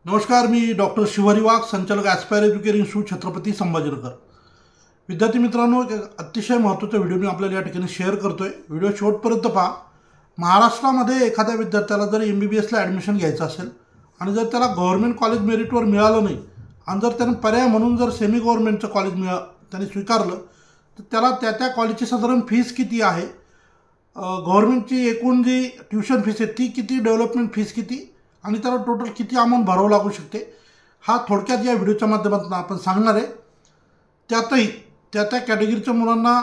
नमस्कार, मी डॉक्टर शिवहरी वाघ, संचालक aspire education institute, Chhatrapati Sambhajinagar. विद्यार्थी मित्रांनो, एक अतिशय महत्त्वाचा व्हिडिओ मी आपल्याला या ठिकाणी शेअर करतोय. व्हिडिओ शेवटपर्यंत पहा. महाराष्ट्रामध्ये एखाद्या विद्यार्थ्याला जर MBBSला ॲडमिशन घ्यायचं असेल आणि जर त्याला गव्हर्नमेंट कॉलेज मेरिटवर मिळालं नाही आणि जर त्यानं पर्याय म्हणून जर सेमी गव्हर्नमेंटचं कॉलेज त्याने स्वीकारलं तर त्याला त्या कॉलेजची साधारण फीस किती आहे, गव्हर्नमेंटची एकूण जी ट्युशन फीस आहे ती किती, डेव्हलपमेंट फीस किती आणि त्याला टोटल किती अमाऊंट भरावं लागू शकते, हा थोडक्यात या व्हिडिओच्या माध्यमातून आपण सांगणार आहे. त्यातही त्या कॅटेगरीच्या मुलांना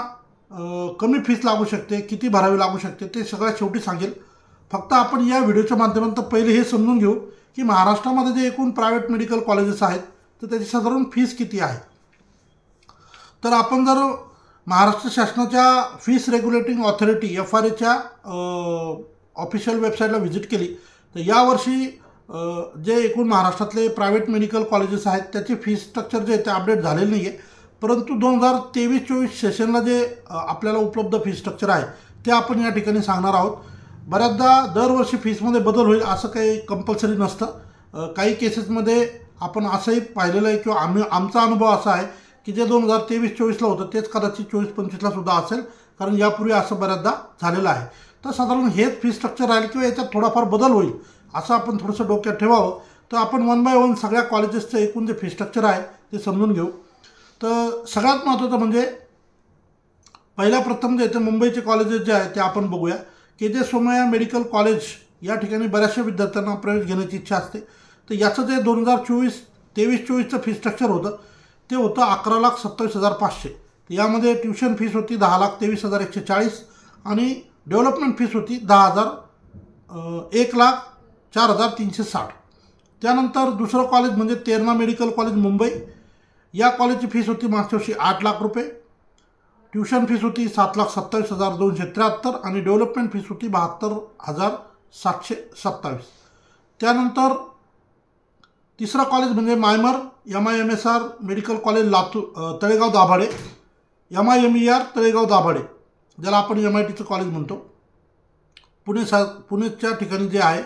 कमी फीस लागू शकते, किती भरावी लागू शकते ते सगळ्यात शेवटी सांगेल. फक्त आपण या व्हिडिओच्या माध्यमातून पहिले हे समजून घेऊ की महाराष्ट्रामध्ये जे एकूण प्रायव्हेट मेडिकल कॉलेजेस आहेत तर त्याची साधारण फीस किती आहे. तर आपण जर महाराष्ट्र शासनाच्या फीस रेग्युलेटिंग ऑथॉरिटी FRAच्या ऑफिशियल वेबसाईटला व्हिजिट केली तर यावर्षी जे एकूण महाराष्ट्रातले प्रायव्हेट मेडिकल कॉलेजेस आहेत त्याचे फीस स्ट्रक्चर जे ते अपडेट झालेलं नाही आहे, परंतु 2023-24 सेशनला जे आपल्याला उपलब्ध फीस स्ट्रक्चर आहे ते आपण या ठिकाणी सांगणार आहोत. बऱ्याचदा दरवर्षी फीसमध्ये बदल होईल असं काही कंपल्सरी नसतं. काही केसेसमध्ये आपण असंही पाहिलेलं आहे किंवा आमचा अनुभव असा आहे की जे 2023-24ला होतं तेच कदाचित 24-25ला सुद्धा असेल, कारण यापूर्वी असं बऱ्याचदा झालेलं आहे. तर साधारण हेच फी स्ट्रक्चर राहील किंवा याच्यात थोडाफार बदल होईल असं आपण थोडंसं डोक्यात ठेवावं. तर आपण 1 बाय 1 सगळ्या कॉलेजेसचं एकूण जे फी स्ट्रक्चर आहे ते समजून घेऊ. तर सगळ्यात महत्त्वाचं म्हणजे पहिल्या प्रथम जे इथे मुंबईचे कॉलेजेस जे आहेत ते आपण बघूया. KJ सोमय्या मेडिकल कॉलेज या ठिकाणी बऱ्याचशा विद्यार्थ्यांना प्रवेश घेण्याची इच्छा असते. तर याचं जे 2023-24चं फी स्ट्रक्चर होतं ते होतं 11,27,500. यामध्ये ट्युशन फीस होती 10,23,140 आणि डेव्हलपमेंट फीस होती 1,04,360. त्यानंतर दुसरं कॉलेज म्हणजे तेरणा मेडिकल कॉलेज मुंबई. या कॉलेजची फीस होती मागच्या वर्षी 8 लाख रुपये. ट्युशन फीस होती 7,27,273 आणि डेव्हलपमेंट फीस होती 72,727. त्यानंतर तिसरा कॉलेज म्हणजे MIMER MIMSR medical college Latur, Talegaon Dabhade, MIMER Talegaon Dabhade, ज्याला आपण MITचं कॉलेज म्हणतो, पुणेच्या ठिकाणी जे आहे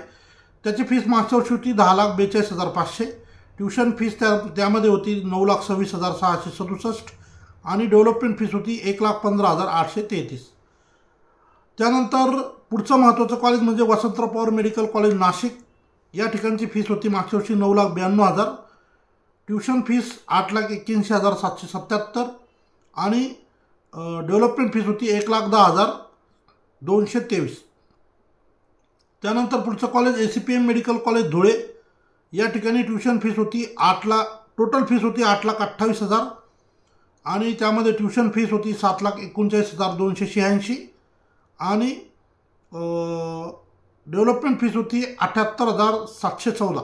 त्याची फीस मागच्या वर्षी होती 10,42,500. ट्युशन फीस त्यामध्ये होती 9,26,667 आणि डेव्हलपमेंट फीस होती 1,15,833. त्यानंतर पुढचं महत्त्वाचं कॉलेज म्हणजे वसंतराव पवार मेडिकल कॉलेज नाशिक. या ठिकाणची फीस होती मागच्या वर्षी 9,92,000. ट्युशन फीस 8,81,777 आणि डेव्हलपमेंट फीस होती 1,10,223. त्यानंतर पुढचं college ACPM medical college Dhule. या ठिकाणी ट्युशन फीस होती टोटल फीस होती 8,28,000 आणि त्यामध्ये ट्युशन फीस होती 7,39,286 आणि डेव्हलपमेंट फीस होती 78,714.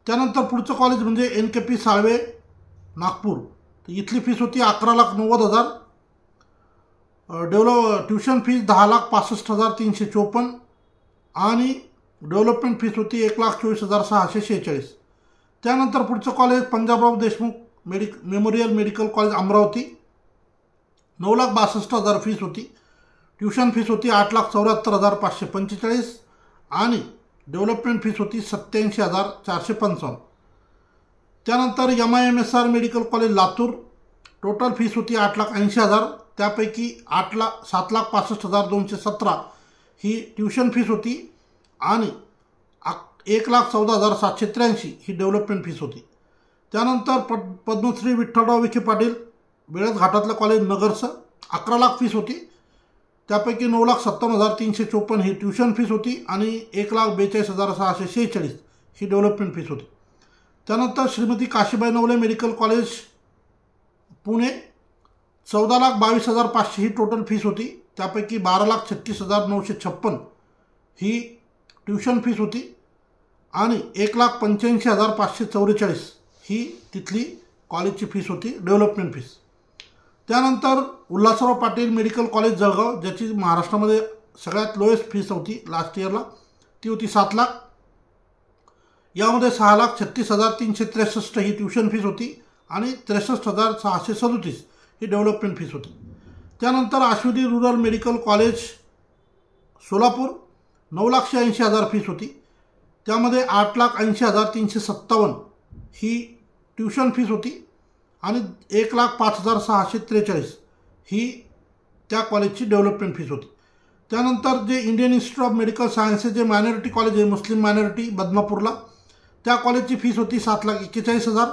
त्यानंतर पुढचं कॉलेज म्हणजे NKP साळवे नागपूर. तर इथली फीस होती 11,90,000. ट्युशन फीस 10,65,354 आणि डेव्हलपमेंट फीस होती 1,24,646. त्यानंतर पुढचं college Panjabrao Deshmukh memorial medical college Amravati. 9,62,000 fees होती. ट्युशन फीस होती 8,74,545 आणि डेव्हलपमेंट फीस होती 87,455. त्यानंतर MIMSR medical college Latur. Total fees होती 8,80,000. त्यापैकी 7,65,217 ही ट्युशन फीस होती आणि 1,14,783 ही डेव्हलपमेंट फीस होती. त्यानंतर पद्मश्री विठ्ठलराव विखे पाटील बेळस घाटातलं कॉलेज नगरचं 11 लाख फीस होती. त्यापैकी 9,57,354 ही ट्युशन फीस होती आणि 1,42,646 ही डेव्हलपमेंट फीस होती. त्यानंतर श्रीमती काशीबाई नवले मेडिकल कॉलेज पुणे 14,22,500 ही टोटल फीस होती. त्यापैकी 12,36,956 ही ट्युशन फीस होती आणि 1,85,544 ही तिथली कॉलेजची फीस होती, डेव्हलपमेंट फीस. त्यानंतर उल्हासराव पाटील मेडिकल कॉलेज जळगाव, ज्याची महाराष्ट्रामध्ये सगळ्यात लोएस्ट फीस होती लास्ट इयरला, ती होती 7 लाख. यामध्ये 6,36,363 ही ट्युशन फीस होती आणि 63,637 ही डेव्हलपमेंट फीस होती. त्यानंतर Ashwathi rural medical college Solapur 9,86,000 fees होती. त्यामध्ये 8,80,357 ही ट्यूशन फीस होती आणि 1,05,643 ही त्या कॉलेजची डेव्हलपमेंट फीस होती. त्यानंतर जे Indian institute of medical sciences जे मायनॉरिटी कॉलेज आहे मुस्लिम मायनॉरिटी बदनापूरला, त्या कॉलेजची फीस होती 7,41,000.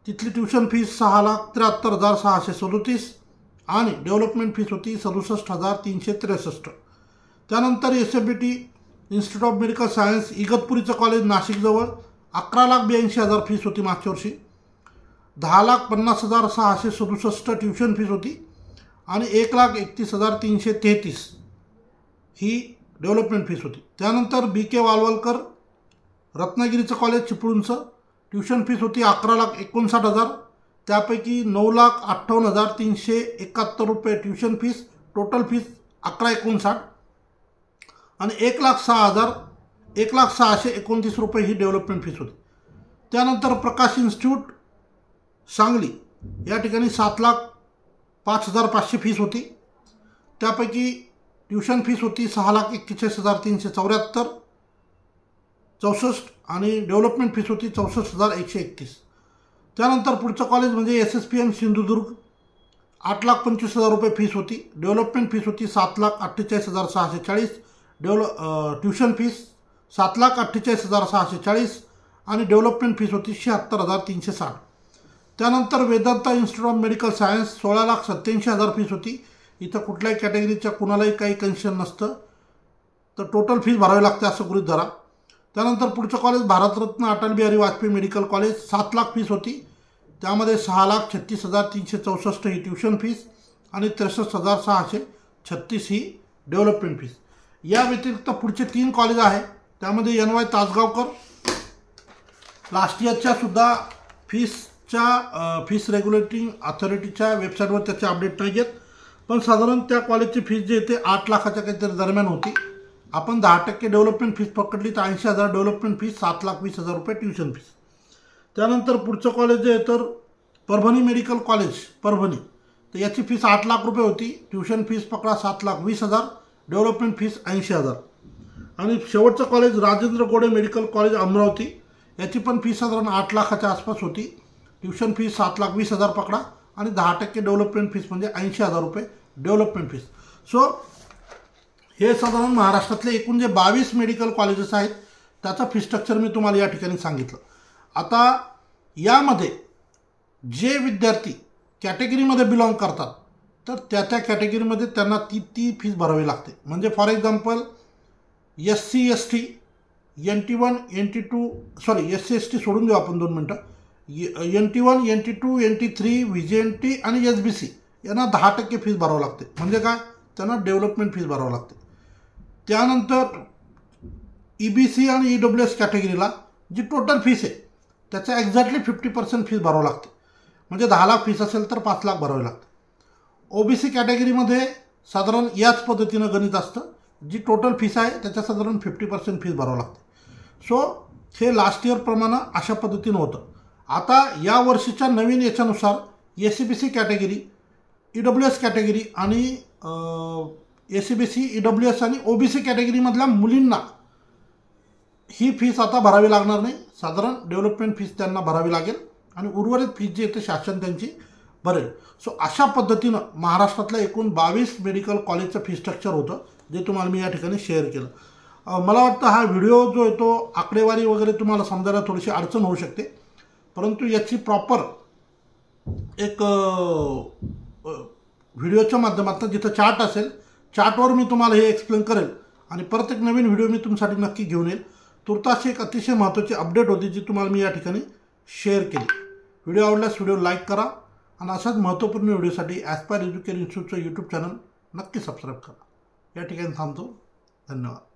तिथली ट्यूशन फीस 6,73,637 आणि डेव्हलपमेंट फीस होती 67,363. त्यानंतर SFBT institute of medical science इगतपुरीचं कॉलेज नाशिकजवळ 11,82,000 फीस होती मागच्या वर्षी. 10,50,667 ट्यूशन फीस होती आणि 1,31,333 ही डेव्हलपमेंट फीस होती. त्यानंतर BK Walawalkar रत्नागिरीचं college चिपळूणचं tuition fees होती 11,59,000. त्यापैकी 9,58,371 रुपये ट्यूशन फीस, टोटल फीस 11,59 आणि 1,06,29 रुपये ही डेव्हलपमेंट फीस होती. त्यानंतर प्रकाश इन्स्टिट्यूट सांगली या ठिकाणी 7,05,500 फीस होती. त्यापैकी ट्यूशन फीस होती 6,41,374 आणि डेव्हलपमेंट फीस होती 64,131. त्यानंतर पुढचं कॉलेज म्हणजे SSPM सिंधुदुर्ग 8,25,000 रुपये फीस होती. डेव्हलपमेंट फीस होती 7,48,640. ट्यूशन फीस 7,48,640 आणि डेव्हलपमेंट फीस होती 76,360. त्यानंतर Vedanta institute of medical science 16,87,000 fees होती. इथं कुठल्याही कॅटेगरीच्या कुणालाही काही कन्सेशन नसतं, तर टोटल फीस भरावी लागते असं गृहीत धरा. त्यानंतर पुढचं college Bharat Ratna Atal Bihari Vajpayee medical college 7 lakh fees होती. त्यामध्ये 6,36,364 ही ट्यूशन फीस आणि 63,636 ही डेव्हलपमेंट फीस. या व्यतिरिक्त पुढचे 3 कॉलेज आहे, त्यामध्ये NY तासगावकर लास्ट इयरच्या सुद्धा फीस रेग्युलेटिंग अथॉरिटीच्या वेबसाईटवर त्याचे अपडेट नाही आहेत, पण साधारण त्या कॉलेजची फीस जी आहे ते 8 लाखाच्या काहीतरी दरम्यान होती. आपण 10% डेव्हलपमेंट फीस पकडली तर 80,000 डेव्हलपमेंट फीस, 7,20,000 रुपये ट्यूशन फीस. त्यानंतर पुढचं कॉलेज जे आहे तर परभणी मेडिकल कॉलेज परभणी, तर याची फीस 8 लाख रुपये होती. ट्यूशन फीस पकडा 7,20,000, डेव्हलपमेंट फीस 80,000. आणि शेवटचं college Rajendra Gode medical college Amravati, याची पण फीस साधारण 8 लाखाच्या आसपास होती. ट्यूशन फीस 7,20,000 पकडा आणि 10% डेव्हलपमेंट फीस म्हणजे 80,000 रुपये डेव्हलपमेंट फीस. सो हे साधारण महाराष्ट्रातले एकूण जे 22 मेडिकल कॉलेजेस आहेत त्याचा फी स्ट्रक्चर मी तुम्हाला या ठिकाणी सांगितलं. आता यामध्ये जे विद्यार्थी कॅटेगरीमध्ये बिलॉंग करतात तर त्या कॅटेगरीमध्ये त्यांना ती फीस भरावी लागते. म्हणजे for example SC ST NT1 NT2 SC ST सोडून देऊ आपण 2 मिनटं. NT1 NT2 NT3 VJNT आणि SBC यांना 10% फीस भरावं लागते. म्हणजे काय, त्यांना डेव्हलपमेंट फीस भरावं लागते. त्यानंतर EBC आणि EWS कॅटेगरीला जी टोटल फीस आहे त्याचा एक्झॅक्टली 50% फीस भरावं लागते. म्हणजे 10 लाख फीस असेल तर 5 लाख भरावे लागते. OBC कॅटेगरीमध्ये साधारण याच पद्धतीनं गणित असतं, जी टोटल फीस आहे त्याच्या साधारण 50% फीस भरावं लागते. सो हे लास्ट इयरप्रमाणे अशा पद्धतीनं होतं. आता या वर्षीच्या नवीन याच्यानुसार SCBC कॅटेगरी, EWS कॅटेगरी आणि SCBC EWS आणि OBC कॅटेगरीमधल्या मुलींना ही फीस आता भरावी लागणार नाही. साधारण डेव्हलपमेंट फीस त्यांना भरावी लागेल आणि उर्वरित फीस जी आहे ते शासन त्यांची भरेल. सो अशा पद्धतीनं महाराष्ट्रातल्या एकूण 22 मेडिकल कॉलेजचं फी स्ट्रक्चर होतं, जे तुम्हाला मी या ठिकाणी शेअर केलं. मला वाटतं हा व्हिडिओ जो आहे तो आकडेवारी वगैरे तुम्हाला समजायला थोडीशी अडचण होऊ शकते, परंतु याची प्रॉपर एक व्हिडिओच्या माध्यमातून जिथं चार्ट असेल चार्टवर मी तुम्हाला हे एक्सप्लेन करेल आणि परत एक नवीन व्हिडिओ मी तुमच्यासाठी नक्की घेऊन येईल. तुर्तास एक अतिशय महत्त्वाची अपडेट होती जी तुम्हाला मी या ठिकाणी शेअर केली. व्हिडिओ आवडल्यास व्हिडिओ लाईक करा आणि अशाच महत्त्वपूर्ण व्हिडिओसाठी ॲस्पायर एज्युकेशन इन्स्टिट्यूटचं यूट्यूब चॅनल नक्की सबस्क्राईब करा. या ठिकाणी थांबतो. धन्यवाद.